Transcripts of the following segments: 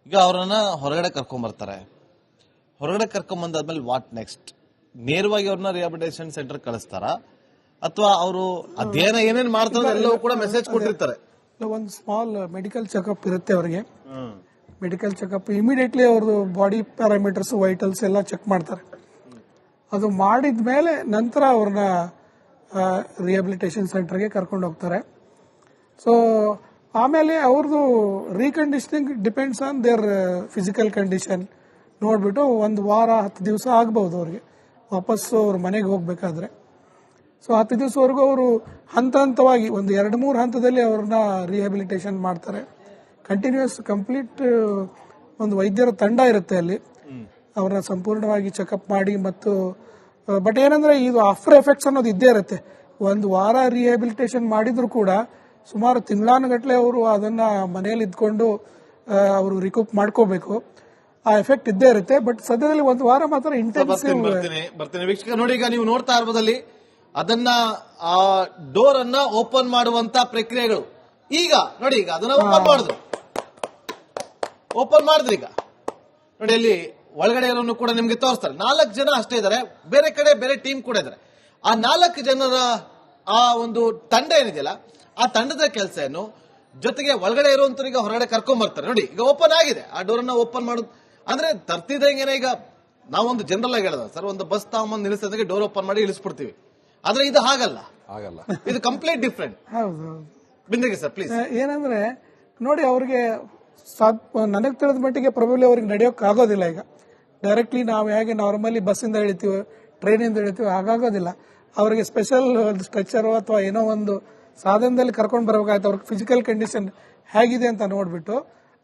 ಈಗ ಅವರನ್ನ ಹೊರಗಡೆ ಕರ್ಕೊಂಡ್ಬರ್ತಾರೆ. ಹೊರಗಡೆ ಕರ್ಕೊಂಡ್ಬಂದಾದ್ಮೇಲೆ ವಾಟ್ ನೆಕ್ಸ್ಟ್? ನೇರವಾಗಿ ಅವ್ರನ್ನ ರಿಹಾಬಿಲಿಟೇಷನ್ ಸೆಂಟರ್ ಕಳಿಸ್ತಾರ ಅಥವಾ ಅವರು ಅಧ್ಯಯನ ಏನೇನ್ ಮಾಡ್ತಾರೆ ಎಲ್ಲವೂ ಕೂಡ ಮೆಸೇಜ್ ಕೊಟ್ಟಿರ್ತಾರೆ? ಒಂದು ಸ್ಮಾಲ್ ಮೆಡಿಕಲ್ ಚೆಕಪ್ ಇರುತ್ತೆ ಅವರಿಗೆ. ಮೆಡಿಕಲ್ ಚೆಕಪ್ ಇಮಿಡಿಯೇಟ್ಲಿ ಅವ್ರದ್ದು ಬಾಡಿ ಪ್ಯಾರಾಮೀಟರ್ಸ್ ವೈಟಲ್ಸ್ ಎಲ್ಲ ಚೆಕ್ ಮಾಡ್ತಾರೆ. ಅದು ಮಾಡಿದ ಮೇಲೆ ನಂತರ ಅವ್ರನ್ನ ರಿಹಾಬಿಲಿಟೇಷನ್ ಸೆಂಟರ್ಗೆ ಕರ್ಕೊಂಡು ಹೋಗ್ತಾರೆ. ಸೊ ಆಮೇಲೆ ಅವ್ರದ್ದು reconditioning depends on their physical condition ನೋಡ್ಬಿಟ್ಟು 1 ವಾರ 10 ದಿವಸ ಆಗ್ಬಹುದು ಅವ್ರಿಗೆ ವಾಪಸ್ಸು ಅವ್ರ ಮನೆಗೆ ಹೋಗ್ಬೇಕಾದ್ರೆ. ಸೊ 10 ದಿವಸವರೆಗೂ ಅವರು ಹಂತ ಹಂತವಾಗಿ ಒಂದು 2-3 ಹಂತದಲ್ಲಿ ಅವ್ರನ್ನ ರಿಹ್ಯಾಬಿಲಿಟೇಷನ್ ಮಾಡ್ತಾರೆ. ಕಂಟಿನ್ಯೂಸ್ ಕಂಪ್ಲೀಟ್ ಒಂದು ವೈದ್ಯರ ತಂಡ ಇರುತ್ತೆ ಅಲ್ಲಿ, ಅವ್ರನ್ನ ಸಂಪೂರ್ಣವಾಗಿ ಚೆಕಪ್ ಮಾಡಿ. ಮತ್ತು ಬಟ್ ಏನಂದ್ರೆ ಇದು ಆಫ್ಟರ್ ಎಫೆಕ್ಟ್ಸ್ ಅನ್ನೋದು ಇದ್ದೇ ಇರುತ್ತೆ. 1 ವಾರ ರಿಹ್ಯಾಬಿಲಿಟೇಷನ್ ಮಾಡಿದ್ರು ಕೂಡ ಸುಮಾರು ತಿಂಗಳಾನುಗಟ್ಲೆ ಅವರು ಅದನ್ನ ಮನೆಯಲ್ಲಿ ಇದ್ಕೊಂಡು ಅವರು ರಿಕೂಪ್ ಮಾಡ್ಕೋಬೇಕು. ಆ ಎಫೆಕ್ಟ್ ಇದ್ದೇ ಇರುತ್ತೆ. ಬಟ್ ಸದ್ಯದಲ್ಲಿ 1 ವಾರ ಮಾತ್ರ ಇಂಟೆನ್ಸಿವ್. ಬರ್ತೀನಿ ವೀಕ್ಷಕ ನೋಡಿ, ಈಗ ನೀವು ನೋಡ್ತಾ ಇರ್ಬೋದಲ್ಲಿ ಅದನ್ನ ಆ ಡೋರ್ ಅನ್ನ ಓಪನ್ ಮಾಡುವಂತ ಪ್ರಕ್ರಿಯೆಗಳು. ಈಗ ನೋಡಿ, ಈಗ ಅದನ್ನ ಓಪನ್ ಮಾಡಿದ್ರಿ. ಈಗ ನೋಡಿ ಅಲ್ಲಿ ಒಳಗಡೆ ಇರೋನು ಕೂಡ ನಿಮ್ಗೆ ತೋರಿಸ್ತಾರೆ. 4 ಜನ ಅಷ್ಟೇ ಇದ್ದಾರೆ, ಬೇರೆ ಕಡೆ ಬೇರೆ ಟೀಮ್ ಕೂಡ ಇದ್ದಾರೆ. ಆ 4 ಜನರ ಆ ಒಂದು ತಂಡ ಏನಿದೆಯಲ್ಲ, ಆ ತಂಡದ ಕೆಲಸ ಏನು, ಜೊತೆಗೆ ಒಳಗಡೆ ಇರುವಂತರಿಗೆ ಹೊರಗಡೆ ಕರ್ಕೊಂಡ್ ಬರ್ತಾರೆ. ನೋಡಿ ಈಗ ಓಪನ್ ಆಗಿದೆ, ಆ ಡೋರ್ ಅನ್ನ ಓಪನ್ ಮಾಡೋದು ಅಂದ್ರೆ ತರ್ತಿದ್ದಂಗೆನೆ. ಈಗ ನಾವೊಂದು ಜನರಲ್ ಆಗಿ ಹೇಳೋದು ಸರ್, ಒಂದು ಬಸ್ ತಗೊಂಬಂದು ನಿಲ್ಲಿಸಿದಾಗ ಡೋರ್ ಓಪನ್ ಮಾಡಿ ಇಳಿಸ್ಬಿಡ್ತೀವಿ. ಆದ್ರೆ ಇದು ಹಾಗಲ್ಲ, ಇದು ಕಂಪ್ಲೀಟ್ ಡಿಫ್ರೆಂಟ್. ಹೌದು ಬಿಂದಿಗೆ ಸರ್ ಪ್ಲೀಸ್. ಏನಂದ್ರೆ ನೋಡಿ, ಅವ್ರಿಗೆ ನನಗೆ ತಿಳಿದ ಮಟ್ಟಿಗೆ ಪ್ರಭುಲಿ ಅವ್ರಿಗೆ ನಡೆಯೋಕ್ ಆಗೋದಿಲ್ಲ. ಈಗ ಡೈರೆಕ್ಟ್ಲಿ ನಾವು ಹೇಗೆ ನಾರ್ಮಲಿ ಬಸ್ಸಿಂದ ಇಳಿತೀವಿ, ಟ್ರೈನಿಂದ ಇಳಿತೀವಿ, ಹಾಗಾಗೋದಿಲ್ಲ. ಅವ್ರಿಗೆ ಸ್ಪೆಷಲ್ ಒಂದು ಸ್ಟ್ರೆಚರ್ ಅಥವಾ ಏನೋ ಒಂದು ಸಾಧನದಲ್ಲಿ ಕರ್ಕೊಂಡು ಬರಬೇಕಾಯ್ತು. ಅವ್ರಿಗೆ ಫಿಸಿಕಲ್ ಕಂಡೀಷನ್ ಹೇಗಿದೆ ಅಂತ ನೋಡ್ಬಿಟ್ಟು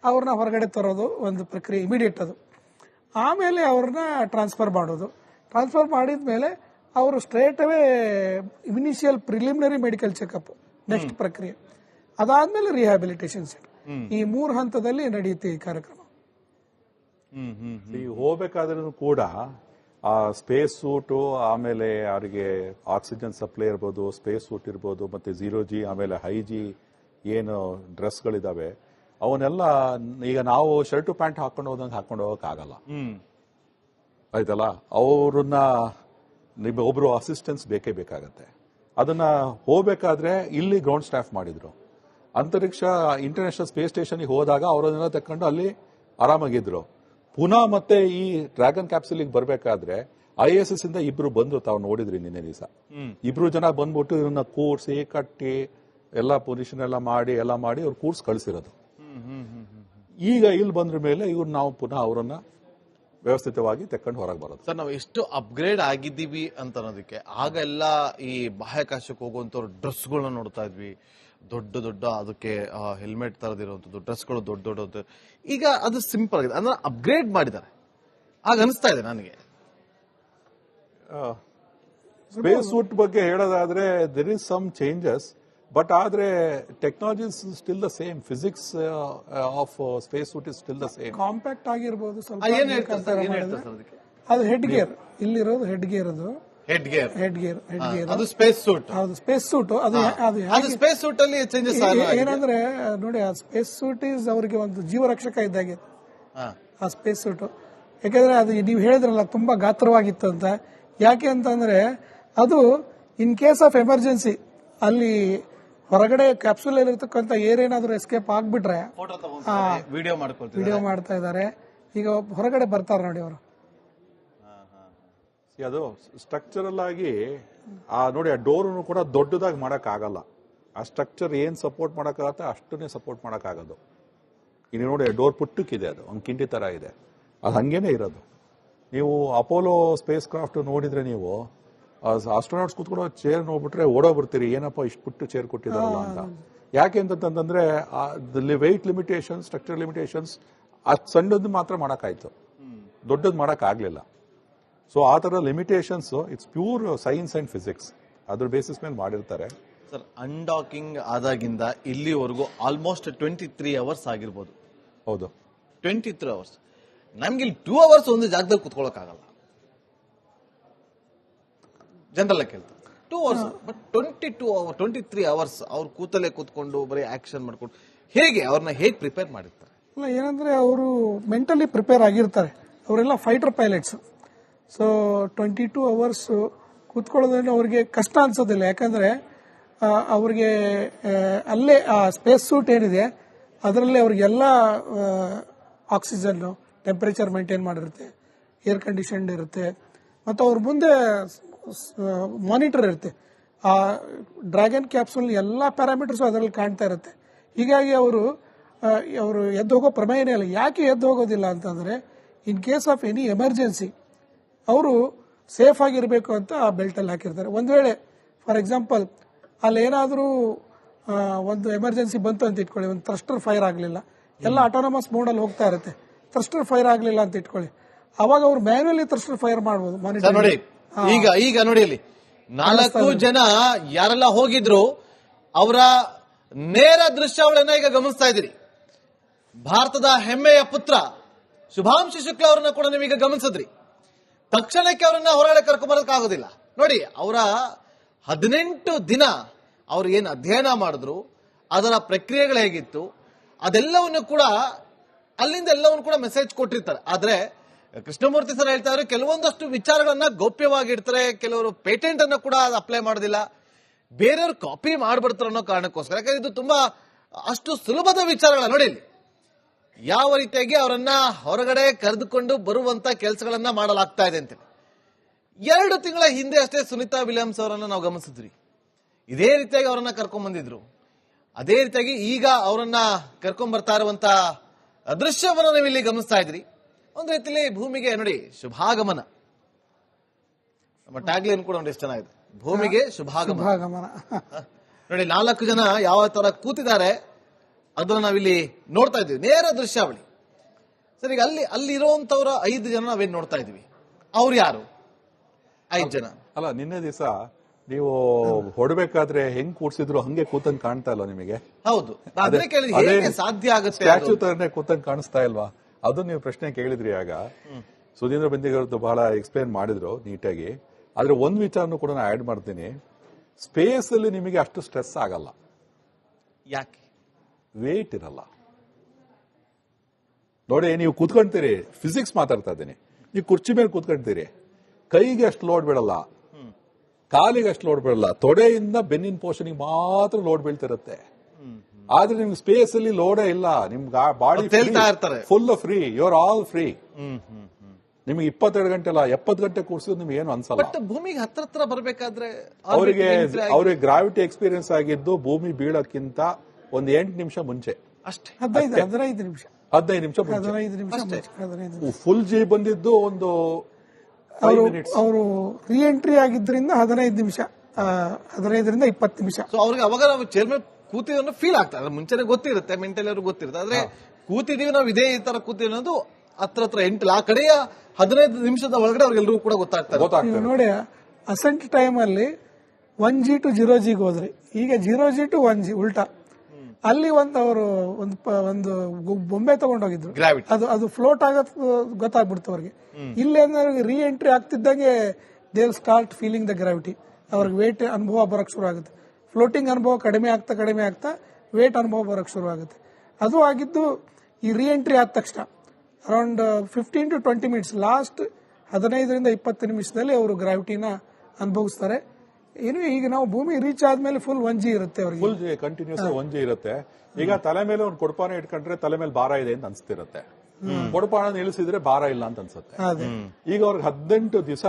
ಅವ್ರನ್ನ ಹೊರಗಡೆ ತರೋದು ಒಂದು ಪ್ರಕ್ರಿಯೆ, ಇಮಿಡಿಯೇಟ್ ಅದು. ಆಮೇಲೆ ಅವ್ರನ್ನ ಟ್ರಾನ್ಸ್ಫರ್ ಮಾಡೋದು. ಟ್ರಾನ್ಸ್ಫರ್ ಮಾಡಿದ್ಮೇಲೆ ಅವರು straight away initial preliminary medical checkup next ಪ್ರಕ್ರಿಯೆ. ಅದಾದ್ಮೇಲೆ ರಿಹ್ಯಾಬಿಲಿಟೇಷನ್ ಸೆಂಟರ್. ಈ 3 ಹಂತದಲ್ಲಿ ನಡೆಯುತ್ತೆ ಈ ಕಾರ್ಯಕ್ರಮ. ಹೋಗ್ಬೇಕಾದ್ರೂ ಕೂಡ ಆ ಸ್ಪೇಸ್ ಸೂಟು, ಆಮೇಲೆ ಅವರಿಗೆ ಆಕ್ಸಿಜನ್ ಸಪ್ಲೈ ಇರ್ಬೋದು, ಸ್ಪೇಸ್ ಸೂಟ್ ಇರ್ಬೋದು, ಮತ್ತೆ 0G ಆಮೇಲೆ ಹೈ-G ಏನು ಡ್ರೆಸ್ಗಳಿದಾವೆ ಅವನ್ನೆಲ್ಲ ಈಗ ನಾವು ಶರ್ಟು ಪ್ಯಾಂಟ್ ಹಾಕೊಂಡು ಹೋದಂಗೆ ಹಾಕೊಂಡು ಹೋಗಕ್ ಆಗಲ್ಲ. ಆಯ್ತಲ್ಲ, ಅವ್ರನ್ನ ಒಬ್ರು ಅಸಿಸ್ಟೆನ್ಸ್ ಬೇಕೇ ಬೇಕಾಗತ್ತೆ. ಅದನ್ನ ಹೋಗ್ಬೇಕಾದ್ರೆ ಇಲ್ಲಿ ಗ್ರೌಂಡ್ ಸ್ಟಾಫ್ ಮಾಡಿದ್ರು. ಅಂತರಿಕ್ಷ ಇಂಟರ್ನ್ಯಾಷನಲ್ ಸ್ಪೇಸ್ ಸ್ಟೇಷನ್ಗೆ ಹೋದಾಗ ಅವರನ್ನೆಲ್ಲ ತಕೊಂಡು ಅಲ್ಲಿ ಆರಾಮಾಗಿದ್ರು. ಪುನಃ ಮತ್ತೆ ಈ ಡ್ರ್ಯಾಗನ್ ಕ್ಯಾಪ್ಸುಲಿಗೆ ಬರ್ಬೇಕಾದ್ರೆ ISS ಇಂದ 2 ಬಂದ್ರು, ತಾವು ನೋಡಿದ್ರಿ ನಿನ್ನೆ ದಿವಸ. 2 ಜನ ಬಂದ್ಬಿಟ್ಟು ಇವ್ರನ್ನ ಕೂರ್ಸಿ ಕಟ್ಟಿ ಎಲ್ಲಾ ಪೊಸಿಷನ್ ಎಲ್ಲ ಮಾಡಿ ಅವ್ರು ಕೂರ್ಸ್ ಕಳಿಸಿರೋದು. ಈಗ ಇಲ್ಲಿ ಬಂದ್ರ ಮೇಲೆ ಇವ್ರು ನಾವು ಪುನಃ ಅವರನ್ನ ವ್ಯವಸ್ಥಿತವಾಗಿ ತೆಕ್ಕೊಂಡು ಹೊರಗೆ ಬರೋದು. ಸರ್, ನಾವು ಎಷ್ಟು ಅಪ್ಗ್ರೇಡ್ ಆಗಿದ್ದೀವಿ ಅಂತ ಅನ್ನೋದಕ್ಕೆ ಆಗ ಎಲ್ಲ ಈ ಬಾಹ್ಯಾಕಾಶಕ್ಕೆ ಹೋಗುವಂತವ್ರು ಡ್ರೆಸ್ಗಳನ್ನ ನೋಡ್ತಾ ಇದ್ವಿ, ದೊಡ್ಡ ಅದಕ್ಕೆ ಹೆಲ್ಮೆಟ್ ತರದಿರುವಂತದ್ದು ಡ್ರೆಸ್ಗಳು ದೊಡ್ಡ. ಈಗ ಅದು ಸಿಂಪಲ್ ಆಗಿದೆ, ಅಂದ್ರೆ ಅಪ್ಗ್ರೇಡ್ ಮಾಡಿದ್ದಾರೆ ಆಗ ಅನಿಸ್ತಾ ಇದೆ ನನಗೆ. ಸ್ಪೇಸ್ ಸೂಟ್ ಬಗ್ಗೆ ಹೇಳೋದಾದ್ರೆ there is some changes, but ಆದ್ರೆ technology still the same. Physics of space suit is still the same. Compact ಆಗಿರ್ಬೋದು ಸ್ವಲ್ಪ. ಅದು ಹೆಡ್ ಗೇರ್, ಇಲ್ಲಿರೋದು ಹೆಡ್ ಗೇರ್, ಅದು ಹೆಡ್ ಗೇರ್ ಅದು ಸ್ಪೇಸ್ ಸೂಟ್. ಹೌದು, ಸ್ಪೇಸ್ ಸೂಟ್. ಅದು ಸ್ಪೇಸ್ ಸೂಟ್ ಅಲ್ಲಿ ಚೇಂಜಸ್ ಏನಂದ್ರೆ ನೋಡಿ, ಆ ಸ್ಪೇಸ್ ಸೂಟ್ ಈಸ್ ಅವರಿಗೆ ಒಂದು ಜೀವರಕ್ಷಕ ಇದ್ದಾಗೆ ಆ ಸ್ಪೇಸ್ ಸೂಟ್. ಯಾಕಂದ್ರೆ ಅದು ನೀವು ಹೇಳಿದ್ರಲ್ಲ ತುಂಬಾ ಗಾತ್ರವಾಗಿತ್ತು ಅಂತ. ಯಾಕೆ ಅಂತಂದ್ರೆ ಅದು ಇನ್ ಕೇಸ್ ಆಫ್ ಎಮರ್ಜೆನ್ಸಿ ಅಲ್ಲಿ ಹೊರಗಡೆ ಕ್ಯಾಪ್ಸುಲ್ ಇರತಕ್ಕಂತ ಏರ್ ಏನಾದ್ರು ಎಸ್ಕೇಪ್ ಆಗ್ಬಿಟ್ರೆ ವಿಡಿಯೋ ಮಾಡ್ತಾ ಇದ್ದಾರೆ. ಈಗ ಹೊರಗಡೆ ಬರ್ತಾರೆ ನೋಡಿ ಅವರು. ಅದು ಸ್ಟ್ರಕ್ಚರಲ್ ಆಗಿ ನೋಡಿ, ಆ ಡೋರ್ ಕೂಡ ದೊಡ್ಡದಾಗಿ ಮಾಡಕ್ ಆಗಲ್ಲ. ಆ ಸ್ಟ್ರಕ್ಚರ್ ಏನ್ ಸಪೋರ್ಟ್ ಮಾಡಕ್ಕಾಗತ್ತೆ ಅಷ್ಟನ್ನೇ ಸಪೋರ್ಟ್ ಮಾಡಕ್ ಆಗೋದು. ಇಲ್ಲಿ ನೋಡಿ, ಡೋರ್ ಪುಟ್ಟಕ್ಕಿದೆ, ಅದು ಒಂದು ಕಿಂಡಿ ತರ ಇದೆ, ಅದು ಹಂಗೇನೆ ಇರೋದು. ನೀವು ಅಪೋಲೋ ಸ್ಪೇಸ್ ಕ್ರಾಫ್ಟ್ ನೋಡಿದ್ರೆ ನೀವು ಆಸ್ಟ್ರೋನಾಟ್ಸ್ ಕೂತ್ಕೊಳ್ಳೋ ಚೇರ್ ನೋಡ್ಬಿಟ್ರೆ ಓಡೋಗ್ಬಿಡ್ತೀರಿ, ಏನಪ್ಪ ಇಷ್ಟು ಪುಟ್ಟು ಚೇರ್ ಕೊಟ್ಟಿದಾರಲ್ಲ ಅಂತ. ಯಾಕೆ ಅಂತಂದ್ರೆ ವೆಯ್ಟ್ ಲಿಮಿಟೇಷನ್ಸ್, ಸ್ಟ್ರಕ್ಚರ್ ಲಿಮಿಟೇಷನ್ಸ್, ಅದ್ ಸಣ್ಣದ್ದು ಮಾತ್ರ ಮಾಡಕ್ಕಾಯ್ತು, ದೊಡ್ಡದು ಮಾಡಕ್ ಆಗ್ಲಿಲ್ಲ. ಸೊ ಆ ತರ limitations it's pure science and physics, ಅದ್ರ ಬೇಸಿಸ್ ಮೇಲೆ ಮಾಡಿರ್ತಾರೆ. ಸರ್, ಅನ್ಡಾಕಿಂಗ್ ಆದಾಗಿಂದ ಇಲ್ಲಿವರೆಗೂ ಆಲ್ಮೋಸ್ಟ್ 23 ಅವರ್ಸ್ ಆಗಿರ್ಬೋದು. ಹೌದು, 23 ಅವರ್ಸ್. ನಮ್ಗೆ ಇಲ್ಲಿ 2 ಅವರ್ಸ್ ಒಂದು ಜಾಗದಲ್ಲಿ ಕುತ್ಕೊಳ್ಳೋಕ್ ಆಗಲ್ಲ, ಜನರಲ್ಲ ಕೇಳ್ತಾರೆ 2 ಅವರ್ಸ್. ಬಟ್ 23 ಅವರ್ಸ್ ಅವ್ರು ಕೂತಲ್ಲೇ ಕೂತ್ಕೊಂಡು ಬರೀ ಆಕ್ಷನ್ ಮಾಡ್ಕೊಂಡು ಹೇಗೆ ಅವ್ರನ್ನ ಹೇಗೆ ಪ್ರಿಪೇರ್ ಮಾಡಿರ್ತಾರೆ? ಅಲ್ಲ, ಏನಂದ್ರೆ ಅವರು ಮೆಂಟಲಿ ಪ್ರಿಪೇರ್ ಆಗಿರ್ತಾರೆ. ಅವರೆಲ್ಲ ಫೈಟರ್ ಪೈಲಟ್ಸ್. ಸೊ 22 hours ಕೂತ್ಕೊಳ್ಳೋದ್ರಿಂದ ಅವ್ರಿಗೆ ಕಷ್ಟ ಅನ್ಸೋದಿಲ್ಲ. ಯಾಕಂದ್ರೆ ಅವ್ರಿಗೆ ಅಲ್ಲೇ ಆ ಸ್ಪೇಸ್ ಸೂಟ್ ಏನಿದೆ ಅದರಲ್ಲಿ ಅವ್ರಿಗೆಲ್ಲ ಆಕ್ಸಿಜನ್ ಟೆಂಪರೇಚರ್ ಮೇಂಟೈನ್ ಮಾಡಿರುತ್ತೆ, ಏರ್ ಕಂಡೀಷನ್ಡ್ ಇರುತ್ತೆ, ಮತ್ತು ಅವ್ರ ಮುಂದೆ ಮಾನಿಟರ್ ಇರುತ್ತೆ. ಆ ಡ್ರ್ಯಾಗನ್ ಕ್ಯಾಪ್ಸೂಲ್ ಎಲ್ಲ ಪ್ಯಾರಾಮೀಟರ್ಸ್ ಅದರಲ್ಲಿ ಕಾಣ್ತಾ ಇರುತ್ತೆ. ಹೀಗಾಗಿ ಅವರು ಎದ್ದು ಹೋಗೋ ಪ್ರಮೇಯನೇ ಇಲ್ಲ. ಯಾಕೆ ಎದ್ದು ಹೋಗೋದಿಲ್ಲ ಅಂತಂದ್ರೆ, in case of any emergency ಅವರು ಸೇಫ್ ಆಗಿರಬೇಕು ಅಂತ ಆ ಬೆಲ್ಟಲ್ಲಿ ಹಾಕಿರ್ತಾರೆ. ಒಂದು ವೇಳೆ ಫಾರ್ ಎಕ್ಸಾಂಪಲ್ ಅಲ್ಲಿ ಏನಾದರೂ ಒಂದು ಎಮರ್ಜೆನ್ಸಿ ಬಂತು ಅಂತ ಇಟ್ಕೊಳ್ಳಿ, ಒಂದು ಥ್ರಸ್ಟರ್ ಫೈರ್ ಆಗಲಿಲ್ಲ, ಎಲ್ಲ ಆಟೋನಮಸ್ ಮೋಡಲ್ಲಿ ಹೋಗ್ತಾ ಇರುತ್ತೆ, ಥ್ರಸ್ಟರ್ ಫೈರ್ ಆಗಲಿಲ್ಲ ಅಂತ ಇಟ್ಕೊಳ್ಳಿ, ಅವಾಗ ಅವ್ರು ಮ್ಯಾನ್ಯುವಲಿ ಥ್ರಸ್ಟರ್ ಫೈರ್ ಮಾಡಬಹುದು. ನೋಡಿ ಈಗ ನೋಡಿ ಇಲ್ಲಿ 4 ಜನ ಯಾರೆಲ್ಲ ಹೋಗಿದ್ರು ಅವರ ನೇರ ದೃಶ್ಯಾವಳಿಯನ್ನ ಈಗ ಗಮನಿಸ್ತಾ ಇದ್ದೀರಿ. ಭಾರತದ ಹೆಮ್ಮೆಯ ಪುತ್ರ ಶುಭಾಂಶು ಶುಕ್ಲಾ ಅವರನ್ನ ಕೂಡ ನೀವೀಗ ಗಮನಿಸಿದ್ರಿ. ತಕ್ಷಣಕ್ಕೆ ಅವರನ್ನ ಹೊರಗಡೆ ಕರ್ಕೊಂಡ್ಬರೋದಕ್ಕಾಗೋದಿಲ್ಲ. ನೋಡಿ, ಅವರ 18 ದಿನ ಅವ್ರು ಏನು ಅಧ್ಯಯನ ಮಾಡಿದ್ರು, ಅದರ ಪ್ರಕ್ರಿಯೆಗಳು ಹೇಗಿತ್ತು, ಅದೆಲ್ಲವನ್ನು ಕೂಡ ಅಲ್ಲಿಂದ ಎಲ್ಲವನ್ನು ಕೂಡ ಮೆಸೇಜ್ ಕೊಟ್ಟಿರ್ತಾರೆ. ಆದ್ರೆ ಕೃಷ್ಣಮೂರ್ತಿ ಸರ್ ಹೇಳ್ತಾ ಇದ್ರು, ಕೆಲವೊಂದಷ್ಟು ವಿಚಾರಗಳನ್ನ ಗೌಪ್ಯವಾಗಿರ್ತಾರೆ, ಕೆಲವರು ಪೇಟೆಂಟ್ ಅನ್ನ ಕೂಡ ಅಪ್ಲೈ ಮಾಡೋದಿಲ್ಲ, ಬೇರೆಯವರು ಕಾಪಿ ಮಾಡ್ಬಿಡ್ತಾರೆ ಅನ್ನೋ ಕಾರಣಕ್ಕೋಸ್ಕರ. ಯಾಕಂದ್ರೆ ಇದು ತುಂಬಾ ಅಷ್ಟು ಸುಲಭದ ವಿಚಾರಗಳ. ನೋಡಿ ಇಲ್ಲಿ ಯಾವ ರೀತಿಯಾಗಿ ಅವರನ್ನ ಹೊರಗಡೆ ಕರೆದುಕೊಂಡು ಬರುವಂತ ಕೆಲಸಗಳನ್ನ ಮಾಡಲಾಗ್ತಾ ಇದೆ ಅಂತೇಳಿ. 2 ತಿಂಗಳ ಹಿಂದೆ ಅಷ್ಟೇ ಸುನಿತಾ ವಿಲಿಯಮ್ಸ್ ಅವರನ್ನ ನಾವು ಗಮನಿಸಿದ್ರಿ. ಇದೇ ರೀತಿಯಾಗಿ ಅವರನ್ನ ಕರ್ಕೊಂಡ್ ಬಂದಿದ್ರು. ಅದೇ ರೀತಿಯಾಗಿ ಈಗ ಅವರನ್ನ ಕರ್ಕೊಂಡ್ ಬರ್ತಾ ಇರುವಂತ ದೃಶ್ಯವನ್ನ ನೀವು ಇಲ್ಲಿ ಗಮನಿಸ್ತಾ ಇದ್ರಿ. ಒಂದು ರೀತಿಯಲ್ಲಿ ಭೂಮಿಗೆ ನೋಡಿ ಶುಭಾಗಮನ. ನಮ್ಮ ಟ್ಯಾಗ್ಲೈನ್ ಕೂಡ ನೋಡಿ ಎಷ್ಟು ಚೆನ್ನಾಗಿದೆ, ಭೂಮಿಗೆ ಶುಭಾಗಮನ. ನೋಡಿ 4 ಜನ ಯಾವ ತರ ಕೂತಿದ್ದಾರೆ ಅದನ್ನ ನಾವಿಲ್ಲಿ ನೋಡ್ತಾ ಇದ್ದೀವಿ, ನೇರ ದೃಶ್ಯಾವಳಿ. ಸರ್, ಈಗ ಅಲ್ಲಿ ಇರುವಂತವ್ರ 5 ಜನ ನಾವೇನ್ ನೋಡ್ತಾ ಇದೀವಿ, ಅವ್ರು ಯಾರು? 5 ಜನ ಅಲ್ಲ, ನಿನ್ನೆ ದಿವಸ ನೀವು ಹೊಡಬೇಕಾದ್ರೆ ಹೆಂಗ್ ಕೂಡ್ಸಿದ್ರು ಹಂಗೆ ಕೂತಂಗ್ ಕಾಣ್ತಾ ಇಲ್ಲ ನಿಮಗೆ? ಹೌದು, ಅದನ್ನೇ ಕೇಳಿದ್ವಿ, ಹೇಗೆ ಸಾಧ್ಯ ಆಗುತ್ತೆ? ಸ್ಟ್ಯಾಚ್ಯೂ ತರನೇ ಕೂತಂಗ್ ಕಾಣಿಸ್ತಾ ಇಲ್ವಾ? ಅದು ನೀವು ಪ್ರಶ್ನೆ ಕೇಳಿದ್ರಿ. ಆಗ ಸುಧೀಂದ್ರ ಬೆಂದಿಗರದ್ದು ಬಹಳ ಎಕ್ಸ್ಪ್ಲೇನ್ ಮಾಡಿದ್ರು ನೀಟಾಗಿ. ಆದ್ರೆ ಒಂದ್ ವಿಚಾರನು ಕೂಡ ನಾನು ಆಡ್ ಮಾಡ್ತೀನಿ, ಸ್ಪೇಸ್ ಅಲ್ಲಿ ನಿಮಗೆ ಅಷ್ಟು ಸ್ಟ್ರೆಸ್ ಆಗಲ್ಲ. ಯಾಕೆ? ವೇಟ್ ಇರಲ್ಲ. ನೋಡಿ, ನೀವು ಕೂತ್ಕೊಂತೀರಿ, ಫಿಸಿಕ್ಸ್ ಮಾತಾಡ್ತಾ ಇದ್ದೀನಿ, ನೀವು ಕುರ್ಚಿ ಮೇಲೆ ಕೂತ್ಕೊಂತೀರಿ, ಕೈಗೆ ಅಷ್ಟು ಲೋಡ್ ಬೀಳಲ್ಲ, ಕಾಲಿಗೆ ಅಷ್ಟು ಲೋಡ್ ಬೀಳಲ್ಲ, ತೊಡೆಯಿಂದ ಬೆನ್ನಿನ ಪೋರ್ಷನ್ಗೆ ಮಾತ್ರ ಲೋಡ್ ಬೀಳ್ತಿರುತ್ತೆ. ಆದ್ರೆ ನಿಮ್ಗೆ ಸ್ಪೇಸ್ ಅಲ್ಲಿ ಲೋಡೇ ಇಲ್ಲ, ನಿಮ್ body full free, you are all free. ನಿಮ್ಗೆ 22 ಗಂಟೆ ಅಲ್ಲ 70 ಗಂಟೆ ಕೂರ್ಸಿದ್ರು ನಿಮ್ಗೆ ಏನು ಅನ್ಸಲ್ಲ. ಭೂಮಿಗೆ ಹತ್ರ ಬರಬೇಕಾದ್ರೆ ಅವ್ರಿಗೆ ಗ್ರಾವಿಟಿ ಎಕ್ಸ್ಪೀರಿಯನ್ಸ್ ಆಗಿದ್ದು ಭೂಮಿ ಬೀಳಕ್ಕಿಂತ ಒಂದು 8 ನಿಮಿಷ ಮುಂಚೆ ಅಷ್ಟೇ, 15 ನಿಮಿಷ ಫುಲ್ ಜಿ ಬಂದಿದ್ದು ಒಂದು ಅವರು ರೀ ಎಂಟ್ರಿ ಆಗಿದ್ರಿಂದ 15 ನಿಮಿಷ, 15ರಿಂದ 20 ನಿಮಿಷ. ಸೊ ಅವ್ರಿಗೆ ಅವಾಗ ನಾವು ಚೇರ್ಮನ್ ಕೂತಿದ್ದು ಫೀಲ್ ಆಗ್ತದೆ, ಮುಂಚೆನೆ ಗೊತ್ತಿರುತ್ತೆ, ಮೆಂಟಲಿ ಅವ್ರಿಗೆ ಗೊತ್ತಿರುತ್ತೆ. ಆದ್ರೆ ಕೂತಿದೀವಿ ನಾವು ಇದೇ ತರ ಕೂತಿದೀವಿ ಅನ್ನೋದು ಹತ್ರ 8 ಆ ಕಡೆಯ 15 ನಿಮಿಷದ ಒಳಗಡೆ ಅವ್ರಿಗೆಲ್ಲರಿಗೂ ಕೂಡ ಗೊತ್ತಾಗ್ತದೆ. ನೋಡಿ, ಅಸೆಂಟ್ ಟೈಮ್ ಅಲ್ಲಿ 1G to 0G ಹೋದ್ರಿ, ಈಗ 0G to 1G ಉಲ್ಟಾ. ಅಲ್ಲಿ ಅವರು ಒಂದು ಬೊಂಬೆ ತಗೊಂಡೋಗಿದ್ರು, ಅದು ಫ್ಲೋಟ್ ಆಗತ್ ಗೊತ್ತಾಗ್ಬಿಡ್ತು ಅವ್ರಿಗೆ. ಇಲ್ಲೇನಾದ್ರು ರೀ ಎಂಟ್ರಿ ಆಗ್ತಿದ್ದಂಗೆ they will start feeling the gravity. ಅವ್ರಿಗೆ ವೇಟ್ ಅನುಭವ ಬರಕ್ ಶುರು ಆಗುತ್ತೆ. ಫ್ಲೋಟಿಂಗ್ ಅನುಭವ ಕಡಿಮೆ ಆಗ್ತಾ ವೇಟ್ ಅನುಭವ ಬರಕ್ ಶುರು ಆಗುತ್ತೆ. ಅದು ಆಗಿದ್ದು ಈ ರೀ ಎಂಟ್ರಿ ಆದ ತಕ್ಷಣ ಅರೌಂಡ್ 15 to 20 ಮಿನಿಟ್ಸ್, ಲಾಸ್ಟ್ 15ರಿಂದ 20 ನಿಮಿಷದಲ್ಲಿ ಅವರು ಗ್ರಾವಿಟಿನ ಅನುಭವಿಸ್ತಾರೆ. ಏನು ಈಗ ನಾವು ಭೂಮಿ ರೀಚ್ ಆದ್ಮೇಲೆ ಫುಲ್ 1G ಇರುತ್ತೆ ಅವ್ರಿಗೆ, ಫುಲ್ ಕಂಟಿನ್ಯೂಸ್ 1G ಇರುತ್ತೆ. ಈಗ ತಲೆ ಮೇಲೆ ಒಂದು ಕೊಡಪಾನ ಇಟ್ಕೊಂಡ್ರೆ ತಲೆ ಮೇಲೆ ಭಾರ ಇದೆ ಅಂತ ಅನ್ಸ್ತಿರುತ್ತೆ, ಕೊಡಪಾನ ನಿಲ್ಲಿಸಿದ್ರೆ ಭಾರ ಇಲ್ಲ ಅಂತ ಅನ್ಸುತ್ತೆ. ಈಗ ಅವ್ರಿಗೆ 18 ದಿವಸ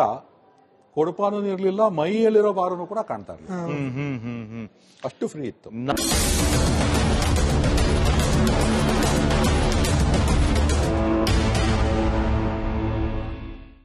ಕೊಡಪಾನೂ ಇರ್ಲಿಲ್ಲ, ಮೈಯಲ್ಲಿರೋ ಭಾರನೂ ಕೂಡ ಕಾಣ್ತಾ ಇರಲಿಲ್ಲ, ಅಷ್ಟು ಫ್ರೀ ಇತ್ತು.